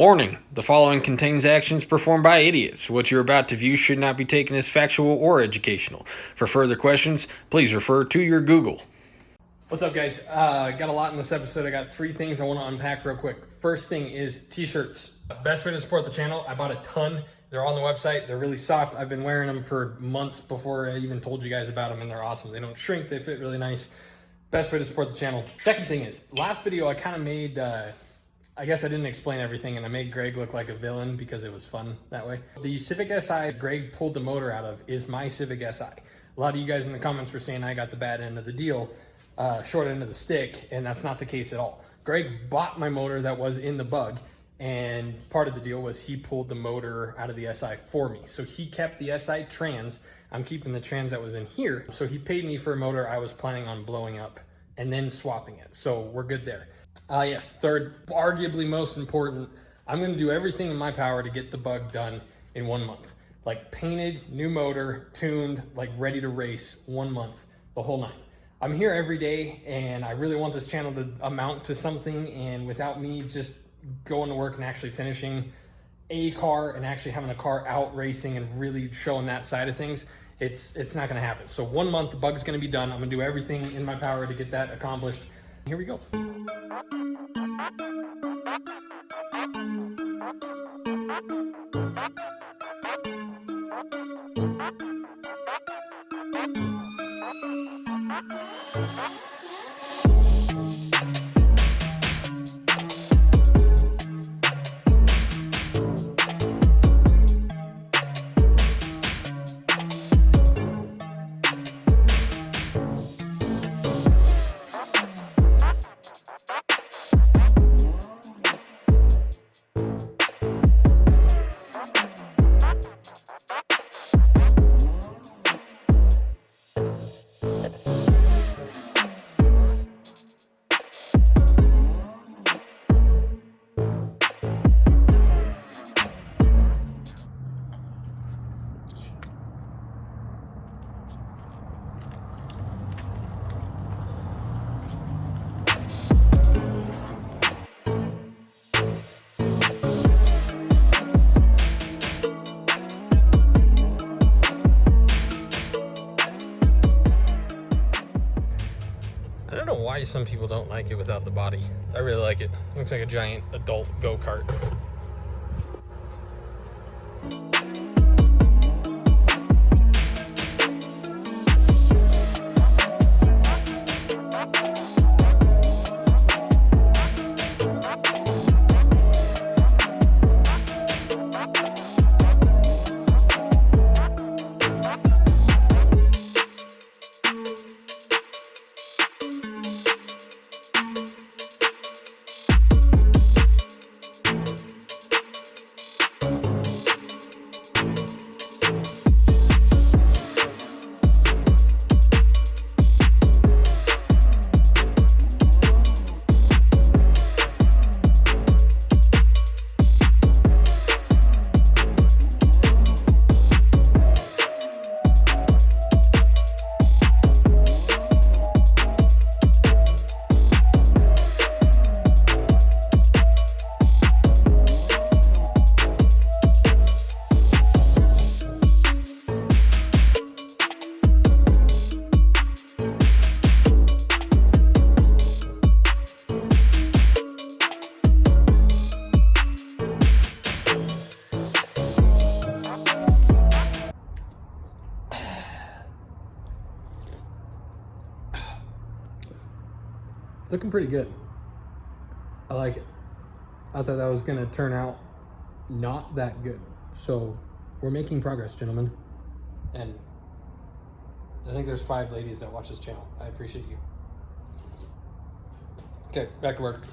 Warning, the following contains actions performed by idiots. What you're about to view should not be taken as factual or educational. For further questions, please refer to your Google. What's up, guys? Got a lot in this episode. I got three things I want to unpack real quick. First thing is t-shirts. Best way to support the channel. I bought a ton. They're on the website. They're really soft. I've been wearing them for months before I even told you guys about them, and they're awesome. They don't shrink. They fit really nice. Best way to support the channel. Second thing is, last video I kind of made, I guess I didn't explain everything, and I made Greg look like a villain because it was fun that way. The Civic Si Greg pulled the motor out of is my Civic Si. A lot of you guys in the comments were saying I got the bad end of the deal, short end of the stick, and that's not the case at all. Greg bought my motor that was in the Bug, and part of the deal was he pulled the motor out of the Si for me. So he kept the Si trans. I'm keeping the trans that was in here. So he paid me for a motor I was planning on blowing up and then swapping it. So we're good there. Yes, third, arguably most important, I'm going to do everything in my power to get the Bug done in 1 month. Like painted, new motor, tuned, like ready to race, 1 month, the whole nine. I'm here every day, and I really want this channel to amount to something, and without me just going to work and actually finishing a car and actually having a car out racing and really showing that side of things, it's not going to happen. So 1 month, the Bug's going to be done. I'm going to do everything in my power to get that accomplished. Here we go. I don't know why some people don't like it without the body. I really like it. Looks like a giant adult go-kart. It's looking pretty good. I like it. I thought that was gonna turn out not that good. So we're making progress, gentlemen. And I think there's 5 ladies that watch this channel. I appreciate you. Okay, back to work.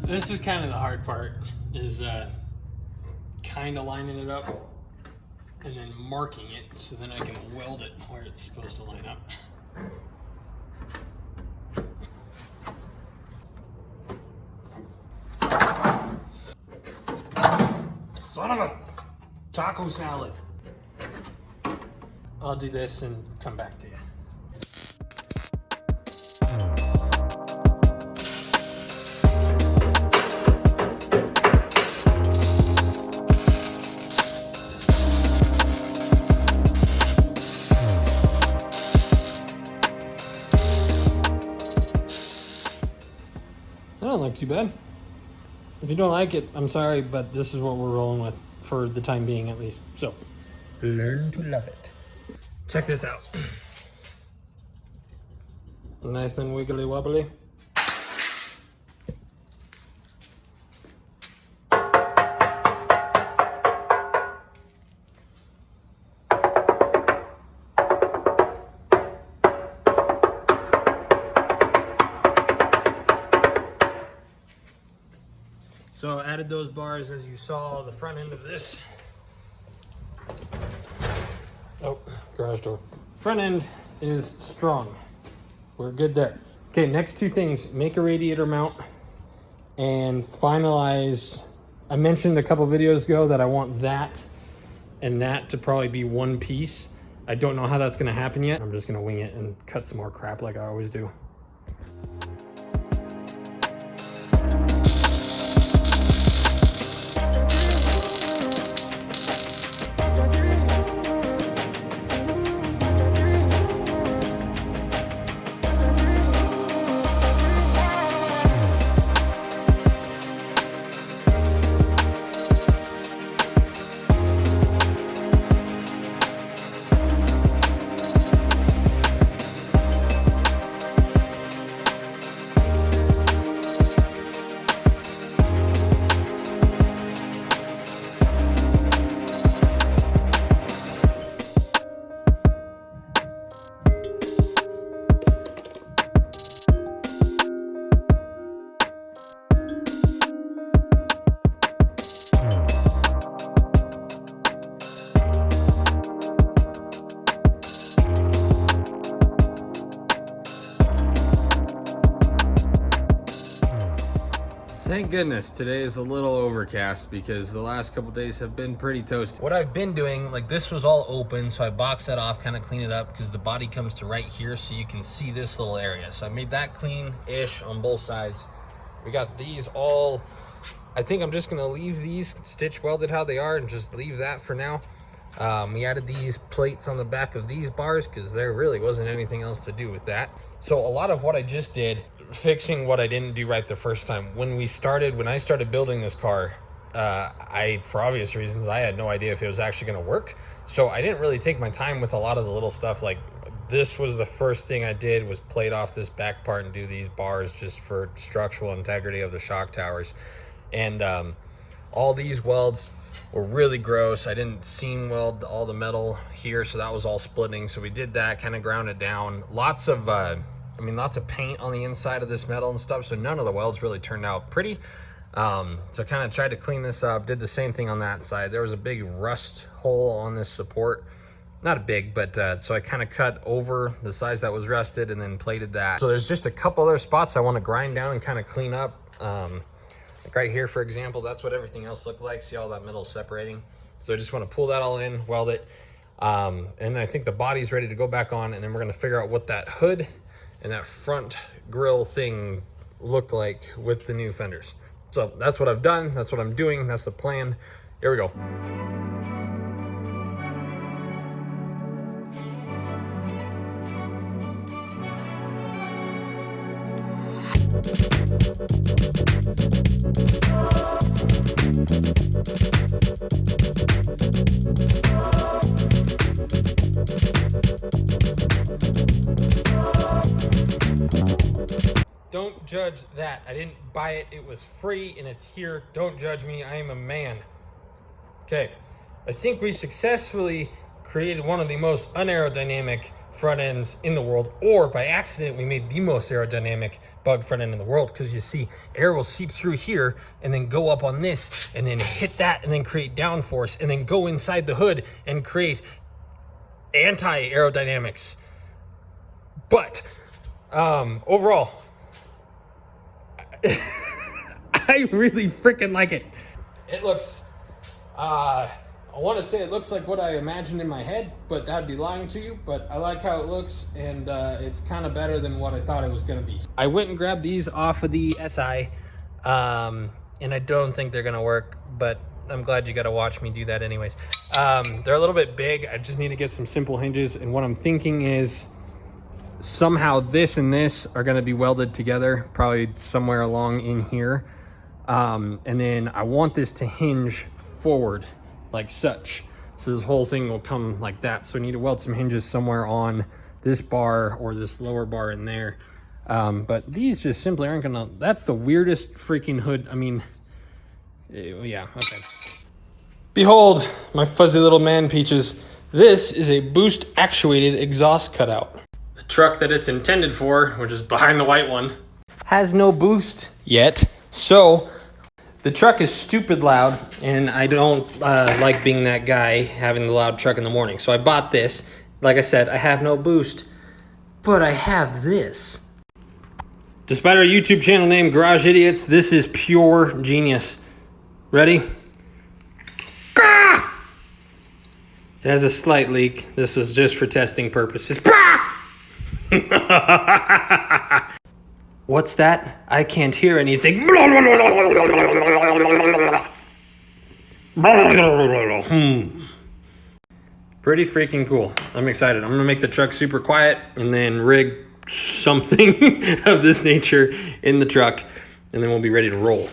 This is kind of the hard part, is kind of lining it up and then marking it so then I can weld it where it's supposed to line up. Son of a taco salad. I'll do this and come back to you. That don't look too bad. If you don't like it, I'm sorry, but this is what we're rolling with for the time being, at least. So, learn to love it. Check this out. Nice and wiggly wobbly. So I added those bars as you saw the front end of this. Oh, garage door. Front end is strong. We're good there. Okay, next two things, make a radiator mount and finalize. I mentioned a couple videos ago that I want that and that to probably be one piece. I don't know how that's gonna happen yet. I'm just gonna wing it and cut some more crap like I always do. Thank goodness today is a little overcast because the last couple days have been pretty toasty. What I've been doing, like this was all open, so I boxed that off, kind of clean it up because the body comes to right here so you can see this little area. So I made that clean-ish on both sides. We got these all, I think I'm just gonna leave these stitch welded how they are and just leave that for now. We added these plates on the back of these bars because there really wasn't anything else to do with that. So a lot of what I just did, fixing what I didn't do right the first time. When I started building this car, for obvious reasons, I had no idea if it was actually gonna work. So I didn't really take my time with a lot of the little stuff. Like this was the first thing I did was plate off this back part and do these bars just for structural integrity of the shock towers. And all these welds were really gross. I didn't seam weld all the metal here, so that was all splitting. So we did that, kind of ground it down. Lots of paint on the inside of this metal and stuff, so none of the welds really turned out pretty. So kind of tried to clean this up, did the same thing on that side. There was a big rust hole on this support. Not a big, but so I kind of cut over the size that was rusted and then plated that. So there's just a couple other spots I want to grind down and kind of clean up. Like right here, for example, that's what everything else looked like. See all that metal separating? So I just want to pull that all in, weld it. And I think the body's ready to go back on, and then we're going to figure out what that hood and that front grille thing look like with the new fenders. So that's what I've done, that's what I'm doing, that's the plan. Here we go. Don't judge that. I didn't buy it. It was free and it's here. Don't judge me. I am a man. Okay. I think we successfully created one of the most unaerodynamic front ends in the world, or by accident, we made the most aerodynamic bug front end in the world, because you see air will seep through here and then go up on this and then hit that and then create downforce and then go inside the hood and create anti-aerodynamics. But overall, I really freaking like it. It looks I want to say it looks like what I imagined in my head, but that'd be lying to you. But I like how it looks, and it's kind of better than what I thought it was going to be. I went and grabbed these off of the SI, and I don't think they're going to work, but I'm glad you got to watch me do that anyways. They're a little bit big. I just need to get some simple hinges, and what I'm thinking is somehow this and this are going to be welded together, probably somewhere along in here. And then I want this to hinge forward like such. So this whole thing will come like that. So I need to weld some hinges somewhere on this bar or this lower bar in there. But these just simply aren't gonna, that's the weirdest freaking hood. I mean, yeah, okay. Behold, my fuzzy little man peaches. This is a boost actuated exhaust cutout. The truck that it's intended for, which is behind the white one, has no boost yet. So the truck is stupid loud, and I don't like being that guy having the loud truck in the morning. So I bought this. Like I said, I have no boost, but I have this. Despite our YouTube channel name, Garage Idiots, this is pure genius. Ready? It has a slight leak. This was just for testing purposes. What's that? I can't hear anything. Pretty freaking cool. I'm excited. I'm gonna make the truck super quiet and then rig something of this nature in the truck, and then we'll be ready to roll.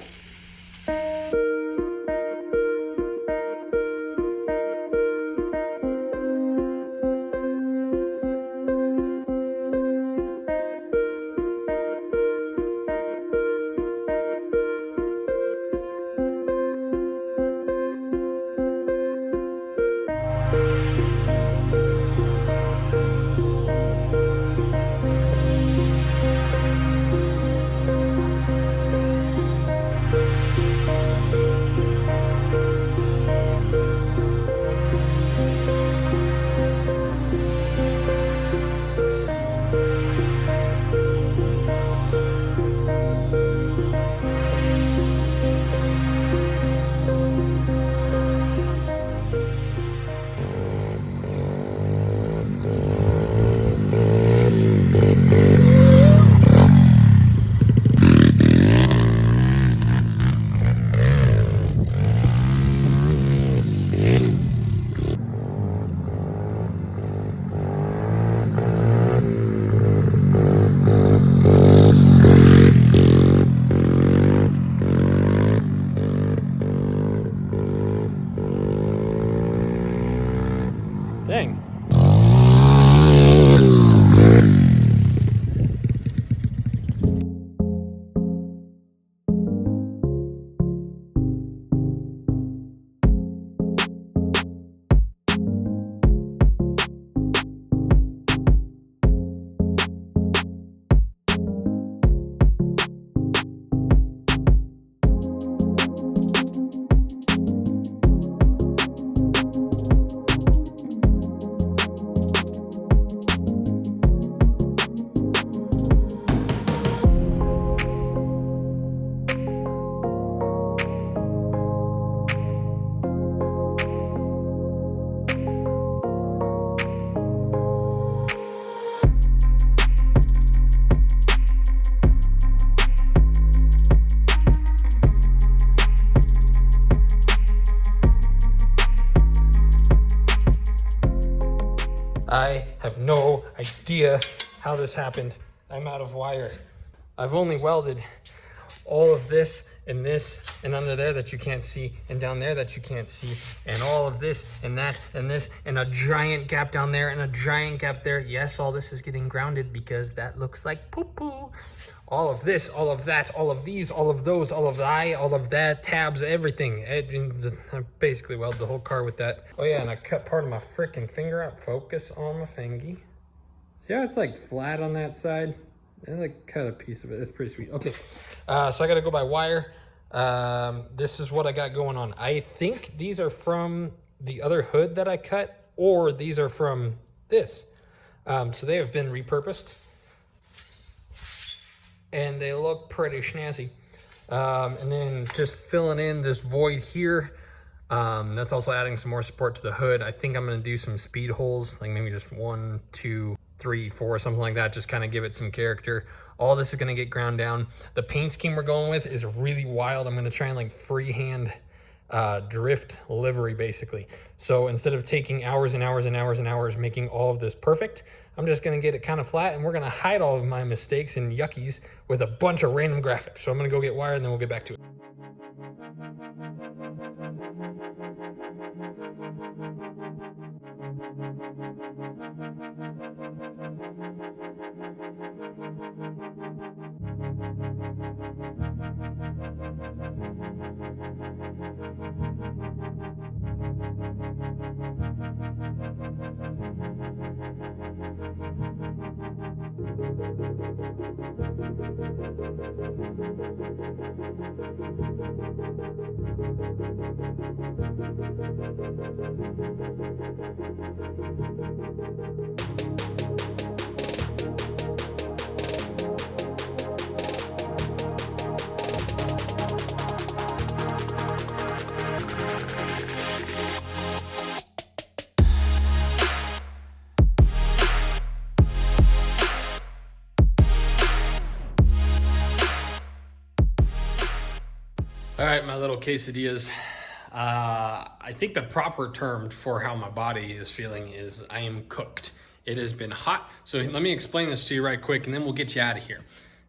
Dang. I have no idea how this happened. I'm out of wire. I've only welded all of this and under there that you can't see, and down there that you can't see, and all of this and that and this, and a giant gap down there and a giant gap there. Yes, all this is getting grounded because that looks like poo-poo. All of this, all of that, all of these, all of those, all of all of that, tabs, everything. I basically welded the whole car with that. Oh yeah, and I cut part of my freaking finger out. Focus on my fingy. See how it's like flat on that side? I like cut a piece of it. It's pretty sweet. Okay, so I gotta go by wire. This is what I got going on. I think these are from the other hood that I cut, or these are from this. So they have been repurposed, and they look pretty snazzy. And then just filling in this void here. That's also adding some more support to the hood. I think I'm gonna do some speed holes, like maybe just 1, 2, 3, 4, something like that, just kind of give it some character. All this is gonna get ground down. The paint scheme we're going with is really wild. I'm gonna try and like freehand drift livery basically. So instead of taking hours and hours and hours and hours making all of this perfect, I'm just gonna get it kind of flat, and we're gonna hide all of my mistakes and yuckies with a bunch of random graphics. So I'm gonna go get wired and then we'll get back to it. All right, my little quesadillas. I think the proper term for how my body is feeling is I am cooked. It has been hot. So let me explain this to you right quick, and then we'll get you out of here.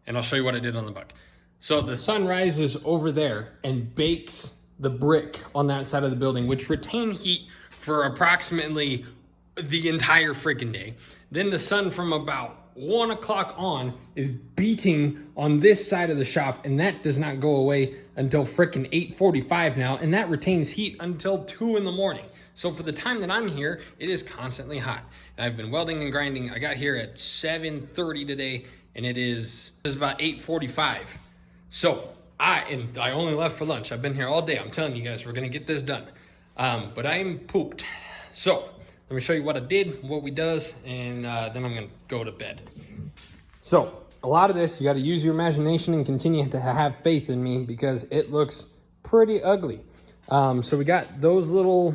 And I'll show you what I did on the Bug. So the sun rises over there and bakes the brick on that side of the building, which retain heat for approximately the entire freaking day. Then the sun from about 1 o'clock on is beating on this side of the shop, and that does not go away until frickin' 8:45 now, and that retains heat until 2 in the morning. So for the time that I'm here, it is constantly hot. And I've been welding and grinding. I got here at 7:30 today, and it's about 8:45. So I only left for lunch. I've been here all day. I'm telling you guys, we're gonna get this done. But I am pooped. So let me show you what I did, what we does, and then I'm gonna go to bed. So a lot of this, you gotta use your imagination and continue to have faith in me because it looks pretty ugly. So we got those little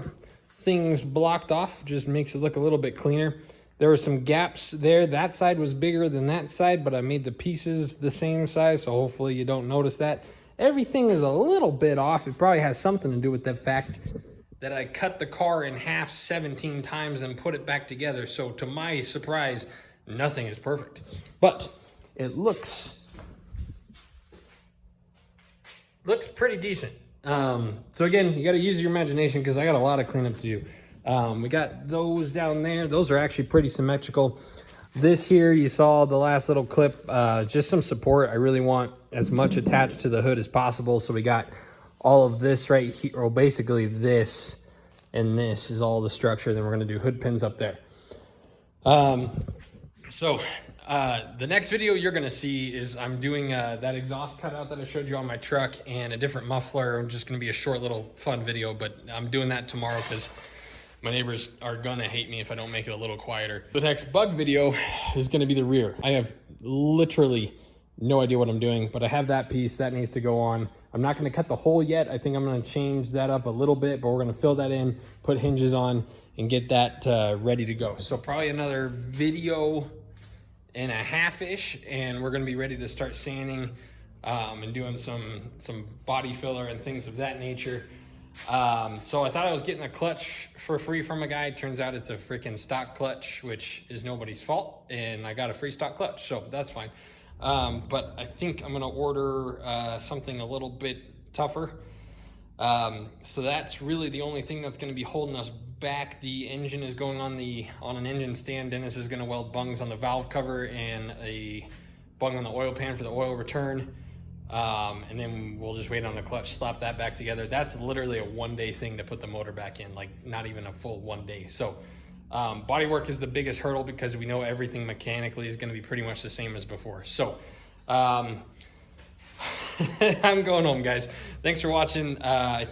things blocked off, just makes it look a little bit cleaner. There were some gaps there. That side was bigger than that side, but I made the pieces the same size, so hopefully you don't notice that. Everything is a little bit off. It probably has something to do with the fact that I cut the car in half 17 times and put it back together. So to my surprise, nothing is perfect. But it looks pretty decent. So again, you got to use your imagination because I got a lot of cleanup to do. We got those down there. Those are actually pretty symmetrical. This here, you saw the last little clip, just some support. I really want as much attached to the hood as possible. So we got all of this right here, or basically this and this is all the structure. Then we're gonna do hood pins up there. The next video you're gonna see is I'm doing that exhaust cutout that I showed you on my truck and a different muffler. I'm just gonna be a short little fun video, but I'm doing that tomorrow because my neighbors are gonna hate me if I don't make it a little quieter. The next Bug video is gonna be the rear. I have literally no idea what I'm doing, but I have that piece that needs to go on. I'm not gonna cut the hole yet. I think I'm gonna change that up a little bit, but we're gonna fill that in, put hinges on, and get that ready to go. So probably another video and a half-ish, and we're gonna be ready to start sanding and doing some body filler and things of that nature. So I thought I was getting a clutch for free from a guy. Turns out it's a freaking stock clutch, which is nobody's fault, and I got a free stock clutch, so that's fine. But I think I'm gonna order something a little bit tougher. So that's really the only thing that's gonna be holding us back. The engine is going on an engine stand. Dennis is gonna weld bungs on the valve cover and a bung on the oil pan for the oil return. And then we'll just wait on the clutch, slap that back together. That's literally a 1-day thing to put the motor back in, like not even a full 1 day. So bodywork is the biggest hurdle because we know everything mechanically is going to be pretty much the same as before. So I'm going home, guys. Thanks for watching. I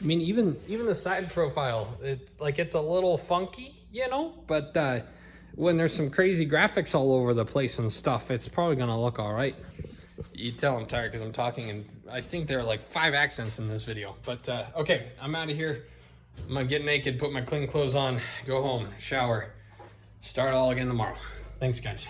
mean, even the side profile, it's a little funky, you know, but when there's some crazy graphics all over the place and stuff, it's probably going to look all right. You tell I'm tired because I'm talking, and I think there are like 5 accents in this video. But okay, I'm out of here. I'm gonna get naked, put my clean clothes on, go home, shower, start all again tomorrow. Thanks, guys.